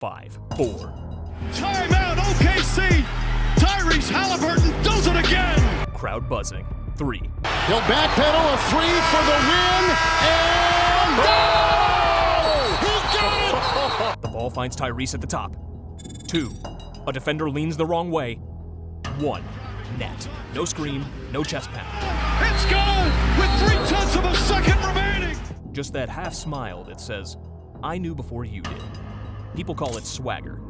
5, 4. Timeout, OKC! Tyrese Haliburton does it again! Crowd buzzing. 3. He'll backpedal a 3 for the win, and goal! He got it! The ball finds Tyrese at the top. 2. A defender leans the wrong way. 1. Net. No screen, no chest pound. It's gone with 0.3 of a second remaining! Just that half smile that says, I knew before you did. People call it swagger.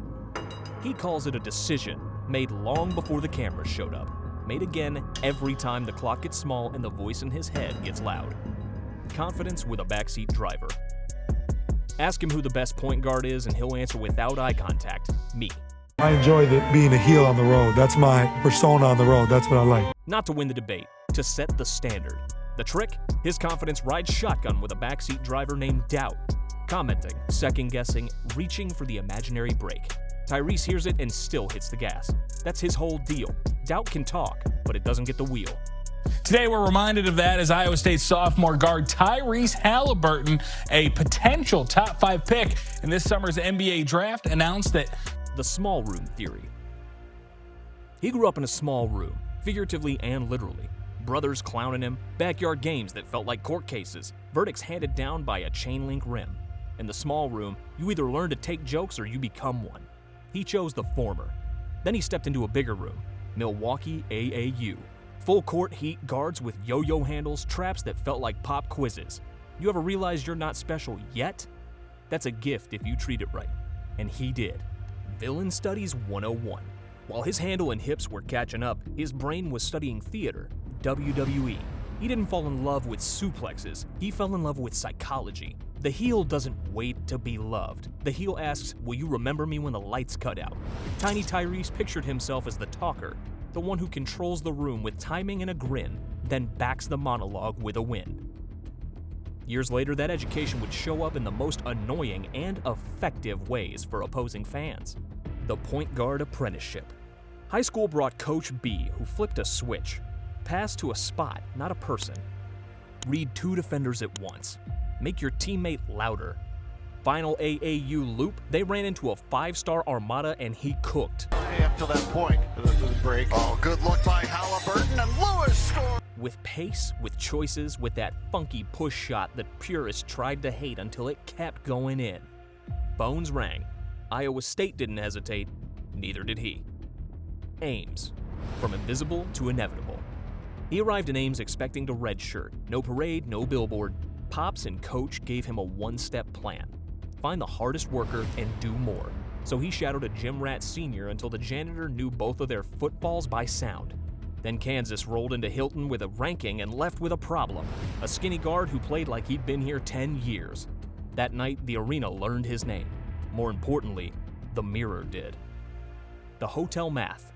He calls it a decision made long before the cameras showed up. Made again every time the clock gets small and the voice in his head gets loud. Confidence with a backseat driver. Ask him who the best point guard is and he'll answer without eye contact, me. I enjoy being a heel on the road. That's my persona on the road. That's what I like. Not to win the debate, to set the standard. The trick? His confidence rides shotgun with a backseat driver named Doubt. Commenting, second-guessing, reaching for the imaginary break. Tyrese hears it and still hits the gas. That's his whole deal. Doubt can talk, but it doesn't get the wheel. Today, we're reminded of that as Iowa State sophomore guard Tyrese Haliburton, a potential top 5 pick in this summer's NBA draft, announced that the small room theory. He grew up in a small room, figuratively and literally. Brothers clowning him, backyard games that felt like court cases, verdicts handed down by a chain link rim. In the small room, you either learn to take jokes or you become one. He chose the former. Then he stepped into a bigger room, Milwaukee AAU. Full court heat, guards with yo-yo handles, traps that felt like pop quizzes. You ever realize you're not special yet? That's a gift if you treat it right. And he did. Villain Studies 101. While his handle and hips were catching up, his brain was studying theater, WWE. He didn't fall in love with suplexes, he fell in love with psychology. The heel doesn't wait to be loved. The heel asks, will you remember me when the lights cut out? Tiny Tyrese pictured himself as the talker, the one who controls the room with timing and a grin, then backs the monologue with a win. Years later, that education would show up in the most annoying and effective ways for opposing fans. The point guard apprenticeship. High school brought Coach B, who flipped a switch. Pass to a spot, not a person. Read 2 defenders at once. Make your teammate louder. Final AAU loop, they ran into a 5-star armada and he cooked. Up to that point, the break. Oh, good look by Haliburton, and Lewis scored. With pace, with choices, with that funky push shot that purists tried to hate until it kept going in. Bones rang. Iowa State didn't hesitate, neither did he. Ames. From invisible to inevitable. He arrived in Ames expecting to redshirt. No parade, no billboard. Pops and coach gave him a 1-step plan. Find the hardest worker and do more. So he shadowed a gym rat senior until the janitor knew both of their footballs by sound. Then Kansas rolled into Hilton with a ranking and left with a problem. A skinny guard who played like he'd been here 10 years. That night, the arena learned his name. More importantly, the mirror did. The hotel math.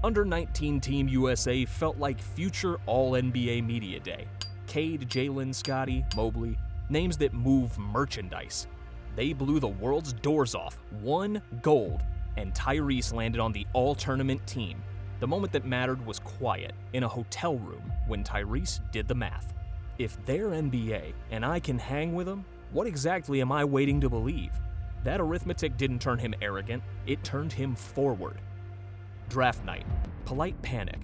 Under 19 Team USA felt like future All-NBA Media Day. Cade, Jalen, Scotty, Mobley, names that move merchandise. They blew the world's doors off, won gold, and Tyrese landed on the all-tournament team. The moment that mattered was quiet, in a hotel room, when Tyrese did the math. If they're NBA and I can hang with them, what exactly am I waiting to believe? That arithmetic didn't turn him arrogant, it turned him forward. Draft night. Polite panic.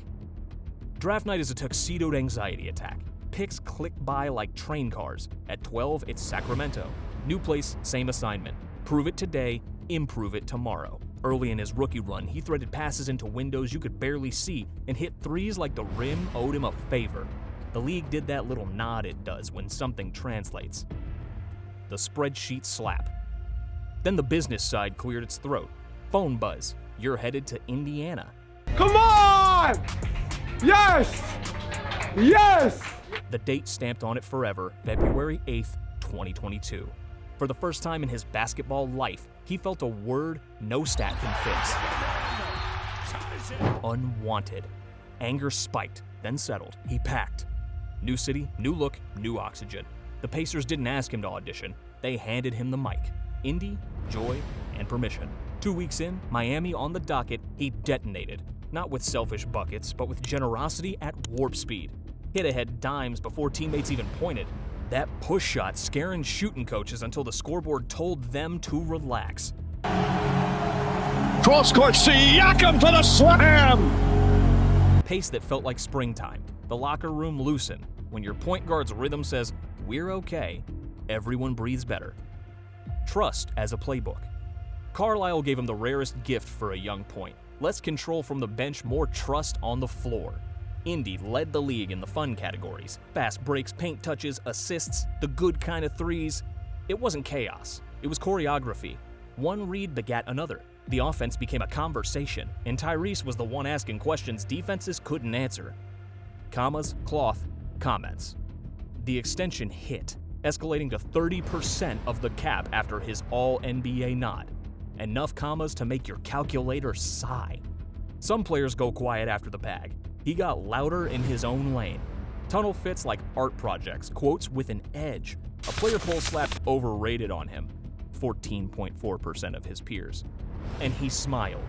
Draft night is a tuxedoed anxiety attack. Picks click by like train cars. At 12, it's Sacramento. New place, same assignment. Prove it today, improve it tomorrow. Early in his rookie run, he threaded passes into windows you could barely see and hit threes like the rim owed him a favor. The league did that little nod it does when something translates. The spreadsheet slap. Then the business side cleared its throat. Phone buzz. You're headed to Indiana. Come on! Yes! Yes! The date stamped on it forever, February 8th, 2022. For the first time in his basketball life, he felt a word no stat can fix. Unwanted. Anger spiked, then settled. He packed. New city, new look, new oxygen. The Pacers didn't ask him to audition. They handed him the mic. Indy, joy, and permission. 2 weeks in, Miami on the docket, he detonated. Not with selfish buckets, but with generosity at warp speed. Hit ahead dimes before teammates even pointed. That push shot scaring shooting coaches until the scoreboard told them to relax. Cross court, Siakam for the slam. Pace that felt like springtime. The locker room loosened. When your point guard's rhythm says, "We're okay," everyone breathes better. Trust as a playbook. Carlisle gave him the rarest gift for a young point. Less control from the bench, more trust on the floor. Indy led the league in the fun categories. Fast breaks, paint touches, assists, the good kind of threes. It wasn't chaos. It was choreography. One read begat another. The offense became a conversation, and Tyrese was the one asking questions defenses couldn't answer. Commas, cloth, comments. The extension hit, escalating to 30% of the cap after his All-NBA nod. Enough commas to make your calculator sigh. Some players go quiet after the bag. He got louder in his own lane. Tunnel fits like art projects, quotes with an edge. A player poll slapped overrated on him, 14.4% of his peers. And he smiled.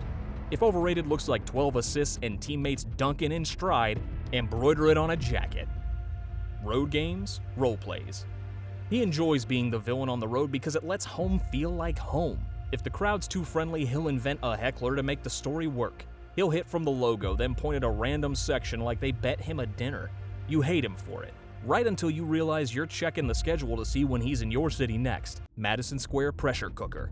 If overrated looks like 12 assists and teammates dunking in stride, embroider it on a jacket. Road games, role plays. He enjoys being the villain on the road because it lets home feel like home. If the crowd's too friendly, he'll invent a heckler to make the story work. He'll hit from the logo, then point at a random section like they bet him a dinner. You hate him for it, right until you realize you're checking the schedule to see when he's in your city next. Madison Square pressure cooker.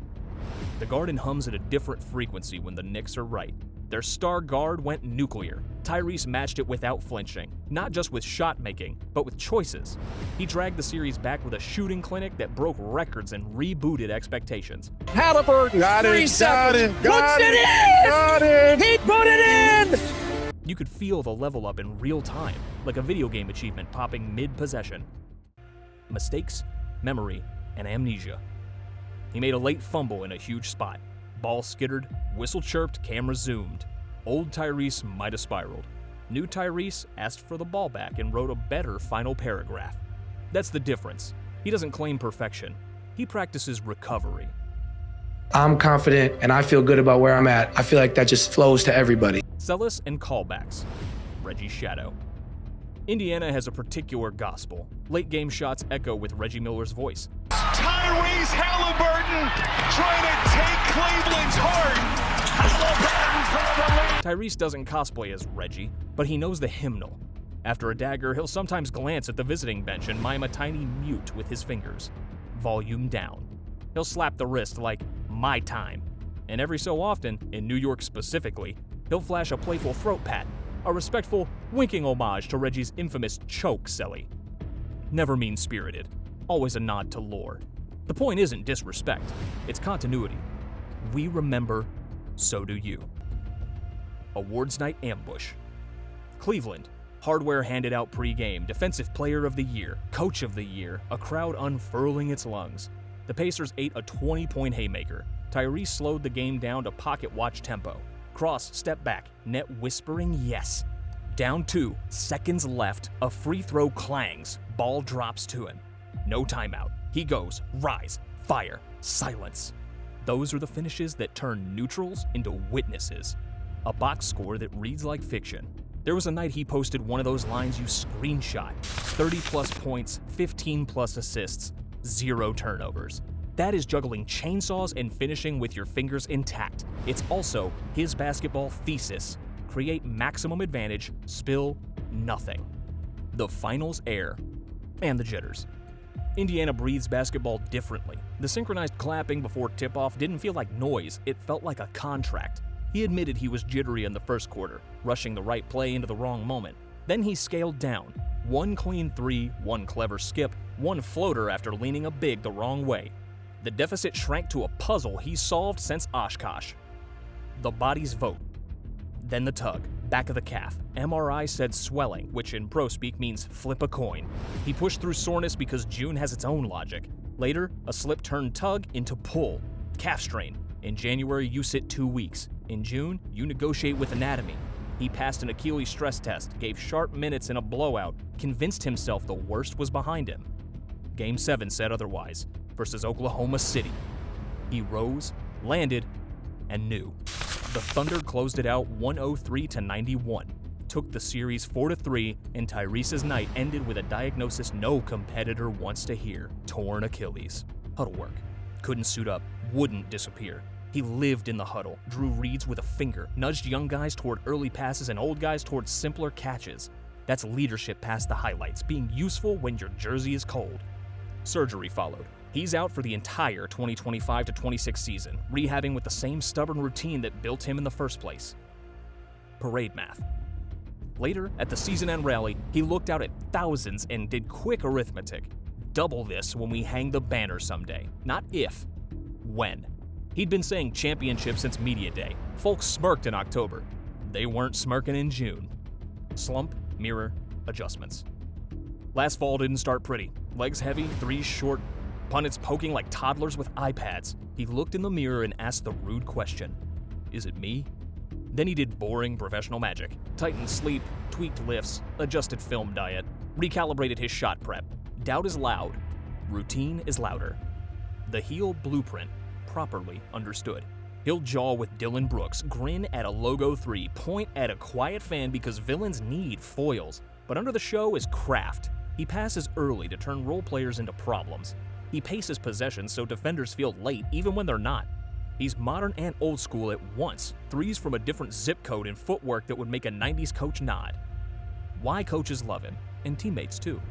The Garden hums at a different frequency when the Knicks are right. Their star guard went nuclear. Tyrese matched it without flinching, not just with shot making, but with choices. He dragged the series back with a shooting clinic that broke records and rebooted expectations. Haliburton. Got it. He put it in! You could feel the level up in real time, like a video game achievement popping mid-possession. Mistakes, memory, and amnesia. He made a late fumble in a huge spot. Ball skittered, whistle chirped, camera zoomed. Old Tyrese might have spiraled. New Tyrese asked for the ball back and wrote a better final paragraph. That's the difference. He doesn't claim perfection. He practices recovery. I'm confident and I feel good about where I'm at. I feel like that just flows to everybody. Sellers and callbacks. Reggie's shadow. Indiana has a particular gospel. Late game shots echo with Reggie Miller's voice. Tyrese Haliburton trying to take Cleveland's heart. Haliburton for the lead. Tyrese doesn't cosplay as Reggie, but he knows the hymnal. After a dagger, he'll sometimes glance at the visiting bench and mime a tiny mute with his fingers. Volume down. He'll slap the wrist like, "My time." And every so often, in New York specifically, he'll flash a playful throat pat, a respectful, winking homage to Reggie's infamous choke celly. Never mean-spirited, always a nod to lore. The point isn't disrespect, it's continuity. We remember, so do you. Awards night ambush. Cleveland. Hardware handed out pre-game, Defensive Player of the Year, Coach of the Year, a crowd unfurling its lungs. The Pacers ate a 20-point haymaker. Tyrese slowed the game down to pocket watch tempo. Cross, step back, net whispering yes. Down 2, seconds left, a free throw clangs, ball drops to him. No timeout. He goes, rise, fire, silence. Those are the finishes that turn neutrals into witnesses. A box score that reads like fiction. There was a night he posted one of those lines you screenshot. 30-plus points, 15-plus assists, 0 turnovers. That is juggling chainsaws and finishing with your fingers intact. It's also his basketball thesis. Create maximum advantage, spill nothing. The finals heir. And the jitters. Indiana breathes basketball differently. The synchronized clapping before tip-off didn't feel like noise, it felt like a contract. He admitted he was jittery in the first quarter, rushing the right play into the wrong moment. Then he scaled down. 1 clean 3, 1 clever skip, 1 floater after leaning a big the wrong way. The deficit shrank to a puzzle he solved since Oshkosh. The bodies vote. Then the tug, back of the calf. MRI said swelling, which in pro speak means flip a coin. He pushed through soreness because June has its own logic. Later, a slip turned tug into pull. Calf strain. In January, you sit 2 weeks. In June, you negotiate with anatomy. He passed an Achilles stress test, gave sharp minutes in a blowout, convinced himself the worst was behind him. Game 7 said otherwise, versus Oklahoma City. He rose, landed, and knew. The Thunder closed it out 103-91, took the series 4-3, and Tyrese's night ended with a diagnosis no competitor wants to hear: torn Achilles. Huddle work. Couldn't suit up, wouldn't disappear. He lived in the huddle, drew reads with a finger, nudged young guys toward early passes and old guys toward simpler catches. That's leadership past the highlights, being useful when your jersey is cold. Surgery followed. He's out for the entire 2025-26 season, rehabbing with the same stubborn routine that built him in the first place. Parade math. Later, at the season-end rally, he looked out at thousands and did quick arithmetic. Double this when we hang the banner someday. Not if, when. He'd been saying championship since media day. Folks smirked in October. They weren't smirking in June. Slump, mirror, adjustments. Last fall didn't start pretty. Legs heavy, threes short, pundits poking like toddlers with iPads. He looked in the mirror and asked the rude question, is it me? Then he did boring professional magic. Tightened sleep, tweaked lifts, adjusted film diet, recalibrated his shot prep. Doubt is loud. Routine is louder. The heel blueprint, properly understood. He'll jaw with Dylan Brooks, grin at a logo 3, point at a quiet fan because villains need foils. But under the show is craft. He passes early to turn role players into problems. He paces possessions so defenders feel late even when they're not. He's modern and old school at once, threes from a different zip code and footwork that would make a 90s coach nod. Why coaches love him, and teammates too.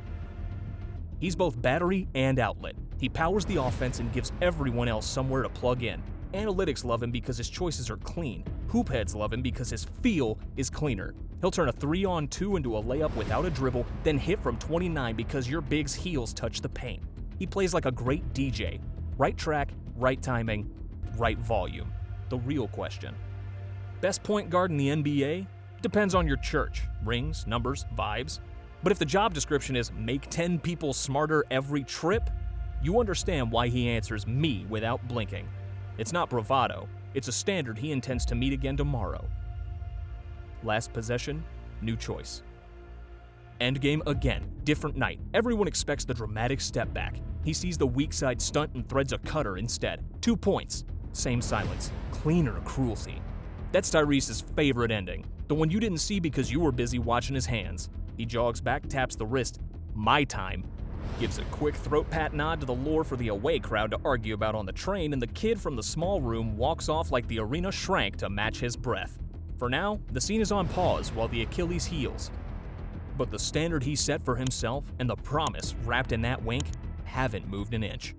He's both battery and outlet. He powers the offense and gives everyone else somewhere to plug in. Analytics love him because his choices are clean. Hoopheads love him because his feel is cleaner. He'll turn a 3-on-2 into a layup without a dribble, then hit from 29 because your big's heels touch the paint. He plays like a great DJ. Right track, right timing, right volume. The real question. Best point guard in the NBA? Depends on your church. Rings, numbers, vibes. But if the job description is make 10 people smarter every trip, you understand why he answers me without blinking. It's not bravado. It's a standard he intends to meet again tomorrow. Last possession, new choice. Endgame again, different night. Everyone expects the dramatic step back. He sees the weak side stunt and threads a cutter instead. 2 points. Same silence. Cleaner cruelty. That's Tyrese's favorite ending. The one you didn't see because you were busy watching his hands. He jogs back, taps the wrist. My time. Gives a quick throat pat nod to the lure for the away crowd to argue about on the train, and the kid from the small room walks off like the arena shrank to match his breath. For now, the scene is on pause while the Achilles heals. But the standard he set for himself and the promise wrapped in that wink haven't moved an inch.